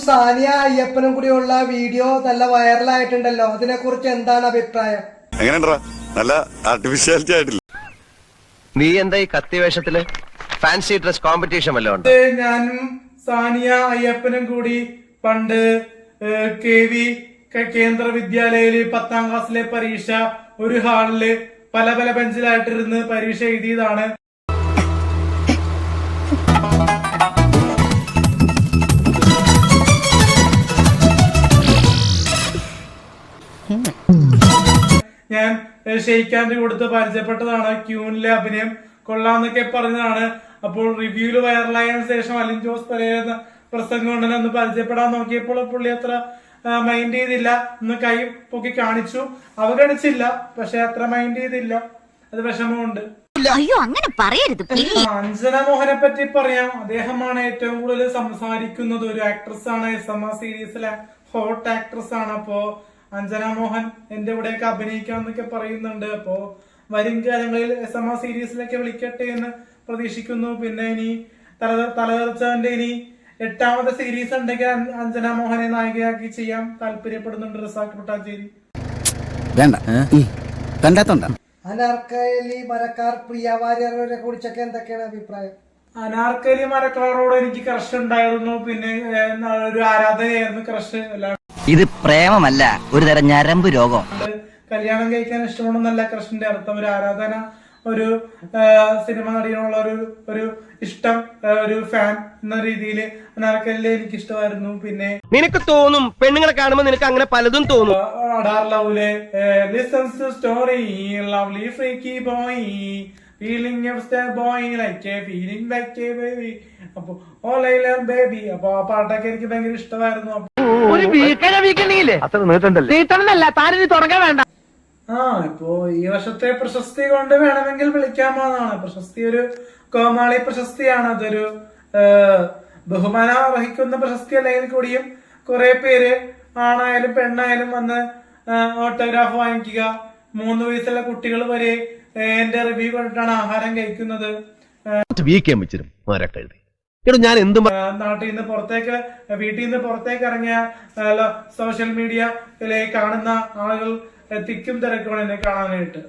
സാനിയ അയ്യപ്പനും കൂടിയുള്ള വീഡിയോ നല്ല വൈറലായിട്ടുണ്ടല്ലോ, അതിനെ കുറിച്ച് എന്താണ് അഭിപ്രായം? എങ്ങനെയുണ്ടാ? നല്ല ആർട്ടിഫിഷ്യാലിറ്റി ആയിട്ടില്ല. നീ എന്താ ഈ കത്തി വേഷത്തില്? ഫാൻസി ഡ്രസ് കോമ്പറ്റീഷൻ വല്ലതും ഉണ്ടോ? ഞാനും സാനിയ അയ്യപ്പനും കൂടി പണ്ട് KV കേന്ദ്ര വിദ്യാലയയില് 10ാം ക്ലാസ്സിലെ പരീക്ഷ ഒരു ഹാളില് പല പല ബെഞ്ചിലായിട്ടിരുന്ന് പരീക്ഷ എഴുതിയതാണ്. ഞാൻ ഷെയ്ക്കാൻഡ് കൊടുത്ത് പരിചയപ്പെട്ടതാണ്. ക്യൂനിലെ അഭിനയം കൊള്ളാന്നൊക്കെ പറഞ്ഞതാണ്. അപ്പോൾ റിവ്യൂല് വൈറലായതിനു ശേഷം അലിൻ ജോസ് പെരേര പ്രസംഗം ഉണ്ടെന്ന് ഒന്ന് പരിചയപ്പെടാൻ നോക്കിയപ്പോൾ പുള്ളി അത്ര മൈൻഡ് ചെയ്തില്ല. ഒന്ന് കൈ പൊക്കി കാണിച്ചു, അവഗണിച്ചില്ല. പക്ഷെ അത്ര മൈൻഡ് ചെയ്തില്ല. അത് വിഷമമുണ്ട്. അയ്യോ അങ്ങനെ പറയരുത്. അഞ്ജന മോഹനെ പറ്റി പറയാം. അദ്ദേഹമാണ് ഏറ്റവും കൂടുതൽ സംസാരിക്കുന്നത്. ഒരു ആക്ട്രസ് ആണ്. SMA സീരീസിലെ ഹോട്ട് ആക്ട്രസ് ആണ്. അപ്പോ അഞ്ജന മോഹൻ എന്റെ ഇവിടെയൊക്കെ അഭിനയിക്കാന്നൊക്കെ പറയുന്നുണ്ട്. അപ്പോ വരും കാലങ്ങളിൽ SMA സീരീസിലൊക്കെ വിളിക്കട്ടെ എന്ന് പ്രതീക്ഷിക്കുന്നു. പിന്നെ ഇനി തലതെറിച്ചവന്റെ ഇനി 8ാമത്തെ സീരീസ് ഉണ്ടെങ്കിൽ അഞ്ജന മോഹനെ നായികയാക്കി ചെയ്യാൻ താല്പര്യപ്പെടുന്നുണ്ട് റസാഖ് പട്ടാഞ്ചേരി. അനാർക്കലി മരക്കാർ പ്രിയ വാര്യരെ കുറിച്ചൊക്കെ എന്തൊക്കെയാണ് അഭിപ്രായം? അനാർക്കലി മരക്കാരോട് എനിക്ക് ക്രഷ് ഉണ്ടായിരുന്നു. പിന്നെ ഒരു ആരാധനയായിരുന്നു ക്രഷ്. ഇത് പ്രേമമല്ല, ഒരു തരം ഞരമ്പ് രോഗം. കല്യാണം കഴിക്കാൻ ഇഷ്ടമാണെന്നല്ല ക്രഷിന്റെ അർത്ഥം. ഒരു ആരാധന, ഒരു സിനിമ നടിയോടുള്ള ഒരു ഇഷ്ടം, ഒരു ഫാൻ എന്ന രീതിയിൽ അനാർക്കലിയെ എനിക്ക് ഇഷ്ടമായിരുന്നു. പിന്നെ നിനക്ക് തോന്നും, പെണ്ണുങ്ങളെ കാണുമ്പോ നിനക്ക് അങ്ങനെ പലതും തോന്നും. അഡാർ ലവ്ലെ listens to story lovely freaky boy feeling boy like a feeling like a baby. അപ്പൊ ഓ ലൈലർ ബേബി. അപ്പൊ ആ പാട്ടൊക്കെ എനിക്ക് ഭയങ്കര ഇഷ്ടമായിരുന്നു. ഇപ്പോ ഈ വർഷത്തെ പ്രശസ്തി കൊണ്ട് വേണമെങ്കിൽ വിളിക്കാമെന്നാണ്. പ്രശസ്തി ഒരു കോമാളി പ്രശസ്തിയാണ്. അതൊരു ബഹുമാനം അർഹിക്കുന്ന പ്രശസ്തി അല്ലെങ്കിൽ കൂടിയും കുറെ പേര് ആണായാലും പെണ്ണായാലും വന്ന് ഓട്ടോഗ്രാഫ് വാങ്ങിക്കുക. 3 വയസ്സുള്ള കുട്ടികൾ വരെ എന്റെ റിവ്യൂ കണ്ടിട്ടാണ് ആഹാരം കഴിക്കുന്നത്. ഞാൻ എന്തും നാട്ടിൽ നിന്ന് പുറത്തേക്ക്, വീട്ടിൽ നിന്ന് പുറത്തേക്ക് ഇറങ്ങിയ സോഷ്യൽ മീഡിയയിലെ കാണുന്ന ആളുകൾ തിക്കും തിരക്കുമാണ് എന്നെ കാണാനായിട്ട്.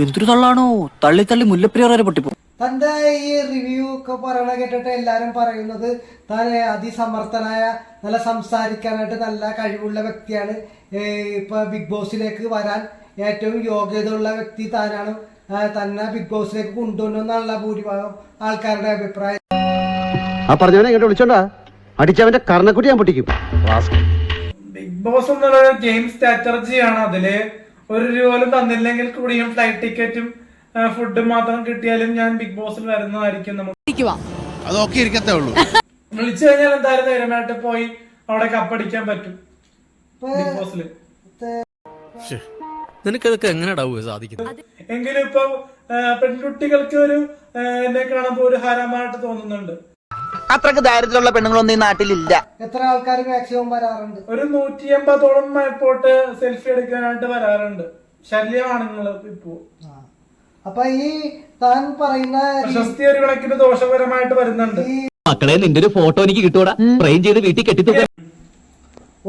എന്തൊരു തള്ളാണോ, തള്ളി തള്ളി മുല്ലപ്പെരിയാർ വരെ പൊട്ടിപ്പോ. തന്റെ ഈ റിവ്യൂ ഒക്കെ പറയണ കേട്ടിട്ട് എല്ലാരും പറയുന്നത് താൻ അതിസമർത്ഥനായ, നല്ല സംസാരിക്കാനായിട്ട് നല്ല കഴിവുള്ള വ്യക്തിയാണ്. ഇപ്പൊ ബിഗ് ബോസിലേക്ക് വരാൻ ഏറ്റവും യോഗ്യതയുള്ള വ്യക്തി താനാണ്. തന്നെ ബിഗ് ബോസിലേക്ക് കൊണ്ടുവന്നെന്നുള്ള ഭൂരിഭാഗം ആൾക്കാരുടെ അഭിപ്രായം. ആ പറഞ്ഞവനെ ഇങ്ങോട്ട് വിളിച്ചോണ്ടാ അടിച്ചവന്റെ കർണക്കുട്ടി ഞാൻ പൊട്ടിക്കും. ബിഗ് ബോസ് എന്നുള്ള ഗെയിം സ്ട്രാറ്റജിയാണ്. അതില് ഒരു രൂപ പോലും തന്നില്ലെങ്കിൽ കൂടിയും ഫ്ലൈറ്റ് ടിക്കറ്റും ഫുഡും മാത്രം കിട്ടിയാലും ഞാൻ ബിഗ് ബോസിൽ വരുന്നതായിരിക്കും. നമുക്ക് അതൊക്കെ ഇരിക്കത്തേ ഉള്ളൂ. വിളിച്ചു കഴിഞ്ഞാൽ എന്തായാലും ധൈര്യമായിട്ട് പോയി അവിടെ കപ്പടിക്കാൻ പറ്റും ബിഗ് ബോസില്. നിനക്കതൊക്കെ എങ്ങനെയാ സാധിക്കുന്നത്? എങ്കിലും ഇപ്പൊ പെൺകുട്ടികൾക്ക് ഒരു എന്നെ കാണുമ്പോ ഒരു ഹരമായിട്ട് തോന്നുന്നുണ്ട്. അത്രക്ക് ദാരിദ്ര്യമുള്ള പെണ്ണുങ്ങളൊന്നും ഈ നാട്ടിലില്ല. എത്ര ആൾക്കാർ മാക്സിമം വരാറുണ്ട്? ഒരു 180ഓളം എയർപോർട്ട് സെൽഫി എടുക്കാനായിട്ട് വരാറുണ്ട്. ശല്യമാണ് ഇപ്പോ. അപ്പൊ ഈ താൻ പറയുന്ന പ്രശസ്തി ഒരു കണക്കിന് ദോഷപരമായിട്ട് വരുന്നുണ്ട്. മക്കളെ, നിന്റെ ഒരു ഫോട്ടോ എനിക്ക് കിട്ടൂടാ, ഫ്രെയിം ചെയ്ത് വീട്ടിൽ കെട്ടിത്തൂക്ക.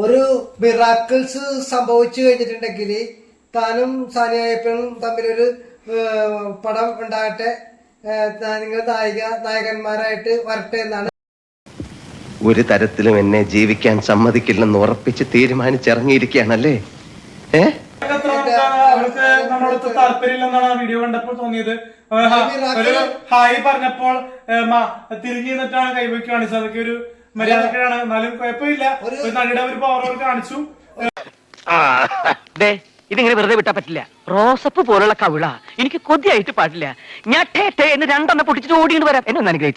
ഒരു മിറാക്കിൾസ് സംഭവിച്ചു കഴിഞ്ഞിട്ടുണ്ടെങ്കിൽ താനും സാനിയ അയ്യപ്പനും തമ്മിലൊരു പടം ഉണ്ടാകട്ടെ, നിങ്ങൾ നായകന്മാരായിട്ട് വരട്ടെ എന്നാണ്. ഒരു തരത്തിലും എന്നെ ജീവിക്കാൻ സമ്മതിക്കില്ലെന്ന് ഉറപ്പിച്ച് തീരുമാനിച്ചിറങ്ങിയിരിക്കുകയാണല്ലേ? അവർക്ക് നമ്മളടുത്ത് താല്പര്യമില്ലെന്നാണ് ആ വീഡിയോ കണ്ടപ്പോൾ തോന്നിയത്. ഒരു ഹായ് പറഞ്ഞപ്പോൾ തിരിഞ്ഞു നിന്നിട്ടാണ് കൈവയ്ക്ക് കാണിച്ചത്. അതൊക്കെ ഒരു മര്യാദക്കാണ്. എന്നാലും കുഴപ്പമില്ല. ഒരു നടിയുടെ ഒരു പവർ കാണിച്ചു. ഇതിങ്ങനെ വെറുതെ വിട്ടാ പറ്റില്ല. റോസപ്പ് പോലുള്ള കവിള എനിക്ക് കൊതിയായിട്ട് പാടില്ല. ഞാൻ എന്ന് 2 പൊട്ടിച്ചിട്ട് ഓടിയിട്ട് വരാം. എന്നെ ഒന്ന് അനുഗ്രഹിച്ചു.